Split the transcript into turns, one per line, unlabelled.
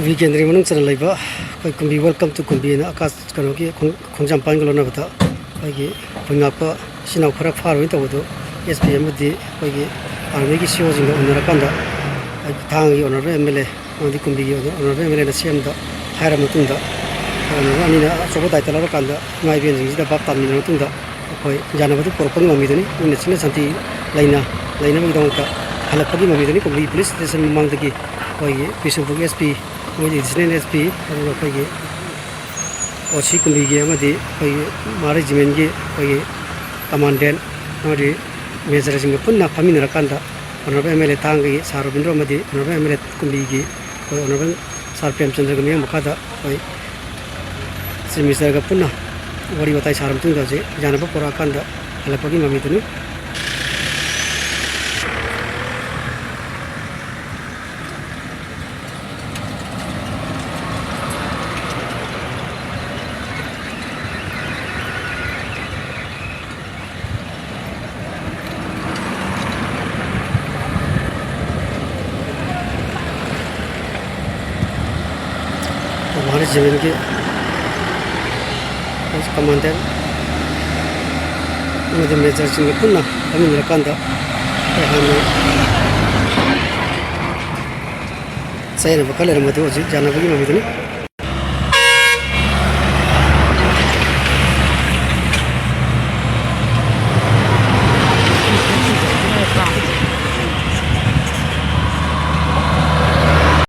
वीकेंद्री मनुंग चना लेबा कोई कुंबी वेलकम टू कुंबी ना आकाश कनो की खोंजाम पान गलो ना बता कोई की पंगापा सिनाव खरा फार होई तबदो एसपीएम दी कोई की आर्मी की सीओ जिंग ओनर कांदा थांग की ओनर एमएलए ओदी कुंबी की ओनर एमएलए ना सीएम दा हायरा मतुंग दा अनि ना सोबो दायित्व लारो कांदा माइ बेन जिंग दा बाप तामि मतुंग दा कोई जानबदि परपंग ममिदनि उन्ने सिने शांति लाइना बि दंता हलपगी ममिदनि कुंबी पुलिस स्टेशन मांग दगी कोई बिशुपुर एसपी एडिशनल एसपी अखोई ओसी कुंबी की मारे जिमेन की कमांडेंट मेजर सिंह पुनः फमीनरकांदा ऑनरेबल एमएलए तांग की सार रविंद्र ऑनरेबल एमएलए कुंबी की ऑनरेबल सार प्रेमचंद्र की मियां मखादा चीफ मिनिस्टर का पुनः वरी बताई सारम तुंग दजे जानब पोराकांदा हलपगी ममिदनि हमारे जीवन के कमांडेंट मेजर सिंह पुनः फमीनरकांदा सैन बखल जानबगी ममिदनि